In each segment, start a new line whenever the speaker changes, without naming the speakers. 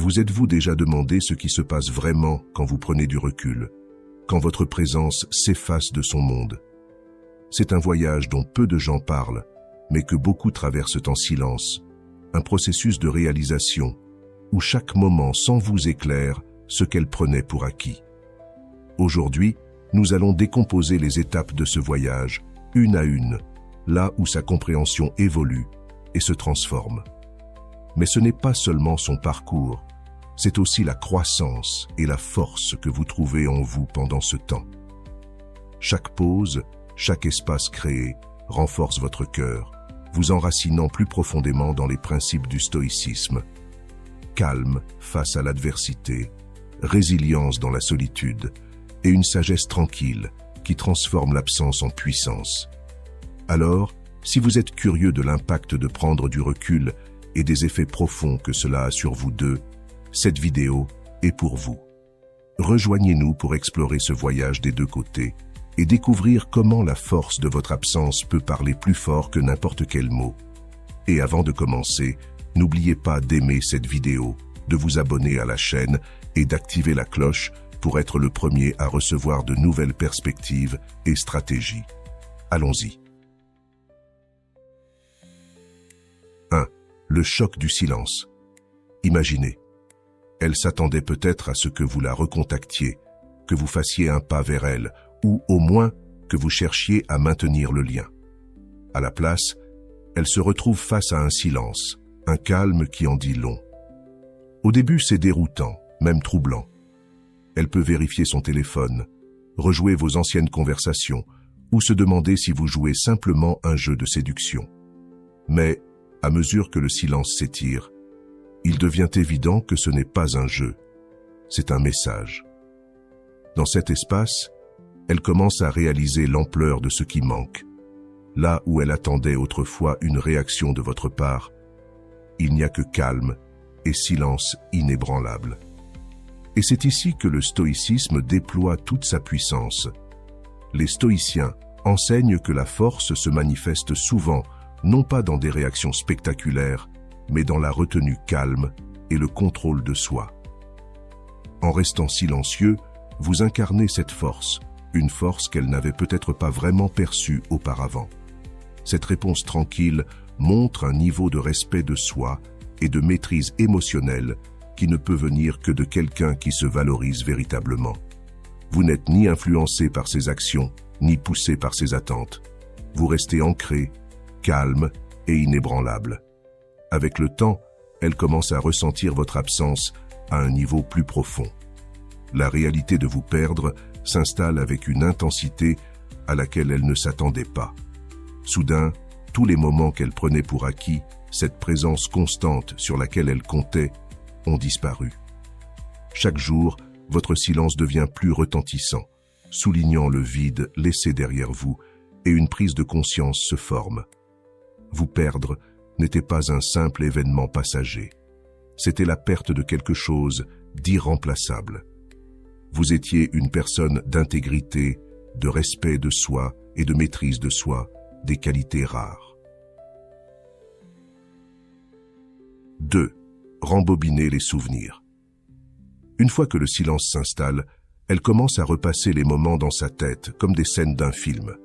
Vous êtes-vous déjà demandé ce qui se passe vraiment quand vous prenez du recul, quand votre présence s'efface de son monde? C'est un voyage dont peu de gens parlent, mais que beaucoup traversent en silence, un processus de réalisation où chaque moment sans vous éclaire ce qu'elle prenait pour acquis. Aujourd'hui, nous allons décomposer les étapes de ce voyage, une à une, là où sa compréhension évolue et se transforme. Mais ce n'est pas seulement son parcours, c'est aussi la croissance et la force que vous trouvez en vous pendant ce temps. Chaque pause, chaque espace créé renforce votre cœur, vous enracinant plus profondément dans les principes du stoïcisme. Calme face à l'adversité, résilience dans la solitude et une sagesse tranquille qui transforme l'absence en puissance. Alors, si vous êtes curieux de l'impact de prendre du recul et des effets profonds que cela a sur vous deux, cette vidéo est pour vous. Rejoignez-nous pour explorer ce voyage des deux côtés et découvrir comment la force de votre absence peut parler plus fort que n'importe quel mot. Et avant de commencer, n'oubliez pas d'aimer cette vidéo, de vous abonner à la chaîne et d'activer la cloche pour être le premier à recevoir de nouvelles perspectives et stratégies. Allons-y. 1. Le choc du silence. Imaginez. Elle s'attendait peut-être à ce que vous la recontactiez, que vous fassiez un pas vers elle, ou au moins que vous cherchiez à maintenir le lien. À la place, elle se retrouve face à un silence, un calme qui en dit long. Au début, c'est déroutant, même troublant. Elle peut vérifier son téléphone, rejouer vos anciennes conversations, ou se demander si vous jouez simplement un jeu de séduction. Mais, à mesure que le silence s'étire, il devient évident que ce n'est pas un jeu, c'est un message. Dans cet espace, elle commence à réaliser l'ampleur de ce qui manque. Là où elle attendait autrefois une réaction de votre part, il n'y a que calme et silence inébranlable. Et c'est ici que le stoïcisme déploie toute sa puissance. Les stoïciens enseignent que la force se manifeste souvent, non pas dans des réactions spectaculaires, mais dans la retenue calme et le contrôle de soi. En restant silencieux, vous incarnez cette force, une force qu'elle n'avait peut-être pas vraiment perçue auparavant. Cette réponse tranquille montre un niveau de respect de soi et de maîtrise émotionnelle qui ne peut venir que de quelqu'un qui se valorise véritablement. Vous n'êtes ni influencé par ses actions, ni poussé par ses attentes. Vous restez ancré, calme et inébranlable. Avec le temps, elle commence à ressentir votre absence à un niveau plus profond. La réalité de vous perdre s'installe avec une intensité à laquelle elle ne s'attendait pas. Soudain, tous les moments qu'elle prenait pour acquis, cette présence constante sur laquelle elle comptait, ont disparu. Chaque jour, votre silence devient plus retentissant, soulignant le vide laissé derrière vous, et une prise de conscience se forme. Vous perdre n'était pas un simple événement passager. C'était la perte de quelque chose d'irremplaçable. Vous étiez une personne d'intégrité, de respect de soi et de maîtrise de soi, des qualités rares. 2. Rembobiner les souvenirs. Une fois que le silence s'installe, elle commence à repasser les moments dans sa tête comme des scènes d'un film.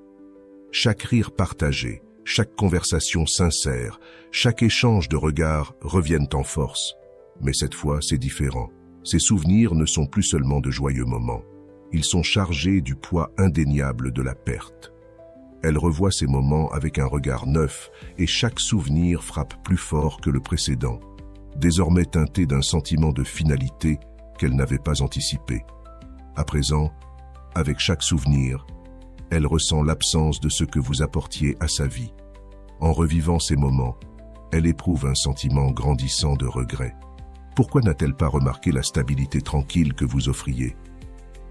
Chaque rire partagé, chaque conversation sincère, chaque échange de regards reviennent en force. Mais cette fois, c'est différent. Ces souvenirs ne sont plus seulement de joyeux moments. Ils sont chargés du poids indéniable de la perte. Elle revoit ces moments avec un regard neuf et chaque souvenir frappe plus fort que le précédent, désormais teinté d'un sentiment de finalité qu'elle n'avait pas anticipé. À présent, avec chaque souvenir, elle ressent l'absence de ce que vous apportiez à sa vie. En revivant ces moments, elle éprouve un sentiment grandissant de regret. Pourquoi n'a-t-elle pas remarqué la stabilité tranquille que vous offriez?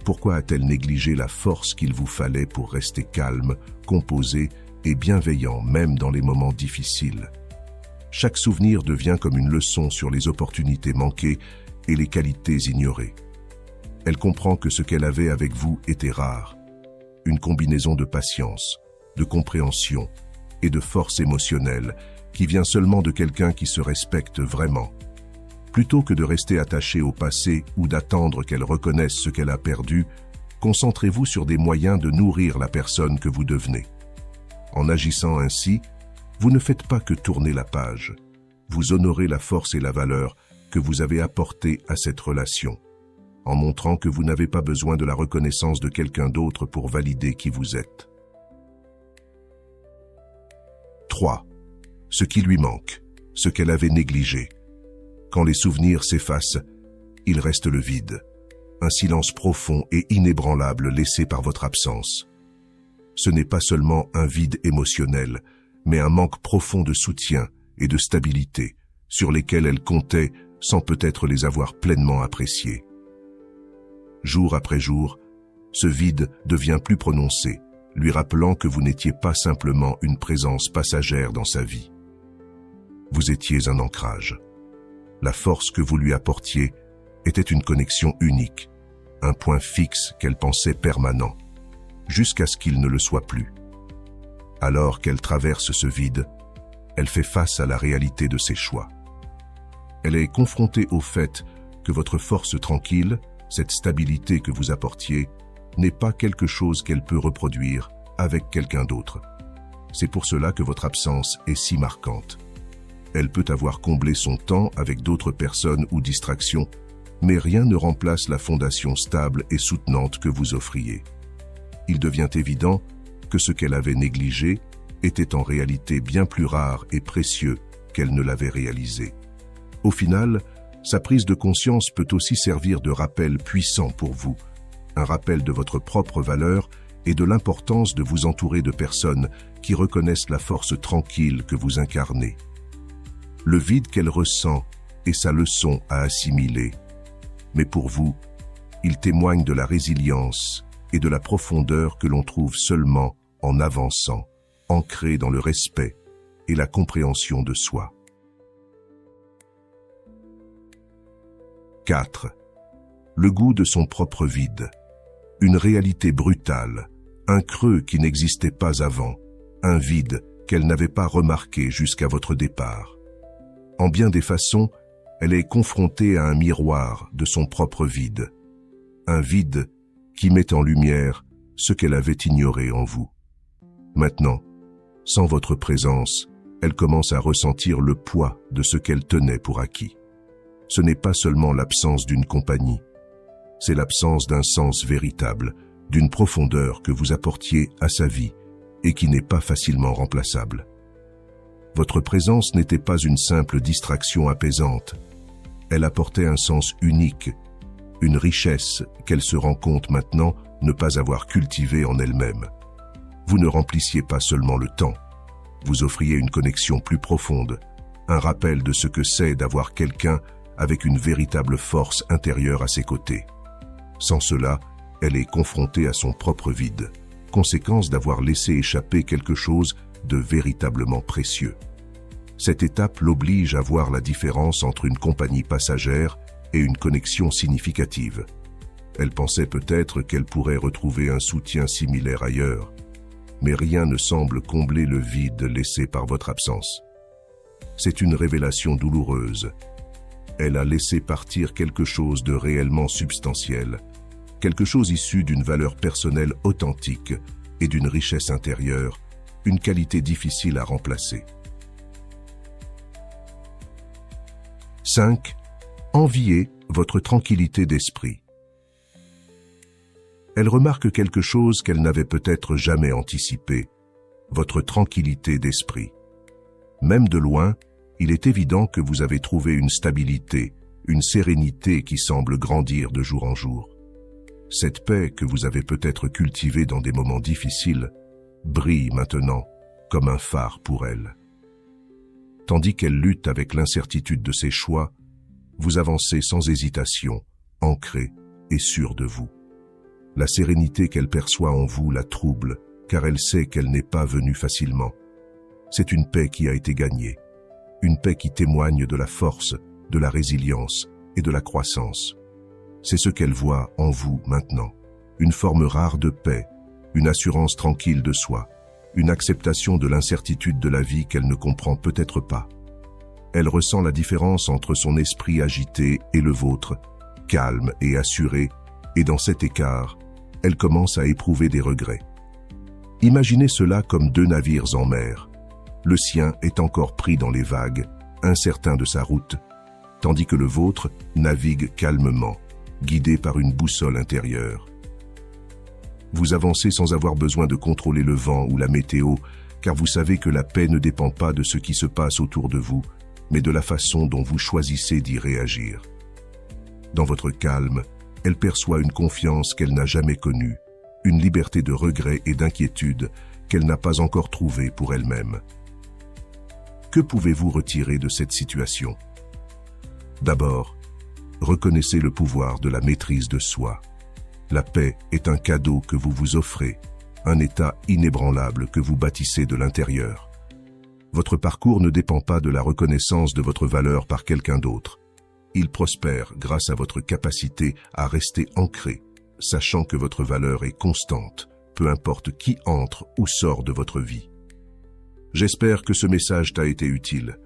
Pourquoi a-t-elle négligé la force qu'il vous fallait pour rester calme, composé et bienveillant même dans les moments difficiles? Chaque souvenir devient comme une leçon sur les opportunités manquées et les qualités ignorées. Elle comprend que ce qu'elle avait avec vous était rare, une combinaison de patience, de compréhension et de force émotionnelle qui vient seulement de quelqu'un qui se respecte vraiment. Plutôt que de rester attaché au passé ou d'attendre qu'elle reconnaisse ce qu'elle a perdu, concentrez-vous sur des moyens de nourrir la personne que vous devenez. En agissant ainsi, vous ne faites pas que tourner la page. Vous honorez la force et la valeur que vous avez apportées à cette relation, en montrant que vous n'avez pas besoin de la reconnaissance de quelqu'un d'autre pour valider qui vous êtes. 3. Ce qui lui manque, ce qu'elle avait négligé. Quand les souvenirs s'effacent, il reste le vide, un silence profond et inébranlable laissé par votre absence. Ce n'est pas seulement un vide émotionnel, mais un manque profond de soutien et de stabilité sur lesquels elle comptait sans peut-être les avoir pleinement appréciés. Jour après jour, ce vide devient plus prononcé, lui rappelant que vous n'étiez pas simplement une présence passagère dans sa vie. Vous étiez un ancrage. La force que vous lui apportiez était une connexion unique, un point fixe qu'elle pensait permanent, jusqu'à ce qu'il ne le soit plus. Alors qu'elle traverse ce vide, elle fait face à la réalité de ses choix. Elle est confrontée au fait que votre force tranquille, cette stabilité que vous apportiez, n'est pas quelque chose qu'elle peut reproduire avec quelqu'un d'autre. C'est pour cela que votre absence est si marquante. Elle peut avoir comblé son temps avec d'autres personnes ou distractions, mais rien ne remplace la fondation stable et soutenante que vous offriez. Il devient évident que ce qu'elle avait négligé était en réalité bien plus rare et précieux qu'elle ne l'avait réalisé. Au final, sa prise de conscience peut aussi servir de rappel puissant pour vous, un rappel de votre propre valeur et de l'importance de vous entourer de personnes qui reconnaissent la force tranquille que vous incarnez. Le vide qu'elle ressent est sa leçon à assimiler, mais pour vous, il témoigne de la résilience et de la profondeur que l'on trouve seulement en avançant, ancré dans le respect et la compréhension de soi. 4. Le goût de son propre vide. Une réalité brutale, un creux qui n'existait pas avant, un vide qu'elle n'avait pas remarqué jusqu'à votre départ. En bien des façons, elle est confrontée à un miroir de son propre vide. Un vide qui met en lumière ce qu'elle avait ignoré en vous. Maintenant, sans votre présence, elle commence à ressentir le poids de ce qu'elle tenait pour acquis. Ce n'est pas seulement l'absence d'une compagnie, c'est l'absence d'un sens véritable, d'une profondeur que vous apportiez à sa vie et qui n'est pas facilement remplaçable. Votre présence n'était pas une simple distraction apaisante, elle apportait un sens unique, une richesse qu'elle se rend compte maintenant ne pas avoir cultivée en elle-même. Vous ne remplissiez pas seulement le temps, vous offriez une connexion plus profonde, un rappel de ce que c'est d'avoir quelqu'un avec une véritable force intérieure à ses côtés. Sans cela, elle est confrontée à son propre vide, conséquence d'avoir laissé échapper quelque chose de véritablement précieux. Cette étape l'oblige à voir la différence entre une compagnie passagère et une connexion significative. Elle pensait peut-être qu'elle pourrait retrouver un soutien similaire ailleurs, mais rien ne semble combler le vide laissé par votre absence. C'est une révélation douloureuse. Elle a laissé partir quelque chose de réellement substantiel, quelque chose issu d'une valeur personnelle authentique et d'une richesse intérieure, une qualité difficile à remplacer. 5. Enviez votre tranquillité d'esprit. Elle remarque quelque chose qu'elle n'avait peut-être jamais anticipé, votre tranquillité d'esprit. Même de loin, il est évident que vous avez trouvé une stabilité, une sérénité qui semble grandir de jour en jour. Cette paix que vous avez peut-être cultivée dans des moments difficiles brille maintenant comme un phare pour elle. Tandis qu'elle lutte avec l'incertitude de ses choix, vous avancez sans hésitation, ancré et sûr de vous. La sérénité qu'elle perçoit en vous la trouble, car elle sait qu'elle n'est pas venue facilement. C'est une paix qui a été gagnée, une paix qui témoigne de la force, de la résilience et de la croissance. C'est ce qu'elle voit en vous maintenant, une forme rare de paix, une assurance tranquille de soi, une acceptation de l'incertitude de la vie qu'elle ne comprend peut-être pas. Elle ressent la différence entre son esprit agité et le vôtre, calme et assuré, et dans cet écart, elle commence à éprouver des regrets. Imaginez cela comme deux navires en mer. Le sien est encore pris dans les vagues, incertain de sa route, tandis que le vôtre navigue calmement, guidé par une boussole intérieure. Vous avancez sans avoir besoin de contrôler le vent ou la météo, car vous savez que la paix ne dépend pas de ce qui se passe autour de vous, mais de la façon dont vous choisissez d'y réagir. Dans votre calme, elle perçoit une confiance qu'elle n'a jamais connue, une liberté de regret et d'inquiétude qu'elle n'a pas encore trouvée pour elle-même. Que pouvez-vous retirer de cette situation? D'abord, reconnaissez le pouvoir de la maîtrise de soi. La paix est un cadeau que vous vous offrez, un état inébranlable que vous bâtissez de l'intérieur. Votre parcours ne dépend pas de la reconnaissance de votre valeur par quelqu'un d'autre. Il prospère grâce à votre capacité à rester ancré, sachant que votre valeur est constante, peu importe qui entre ou sort de votre vie. J'espère que ce message t'a été utile.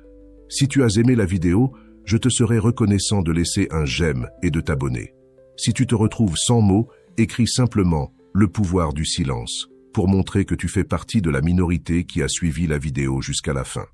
Si tu as aimé la vidéo, je te serai reconnaissant de laisser un j'aime et de t'abonner. Si tu te retrouves sans mots, écris simplement « Le pouvoir du silence » pour montrer que tu fais partie de la minorité qui a suivi la vidéo jusqu'à la fin.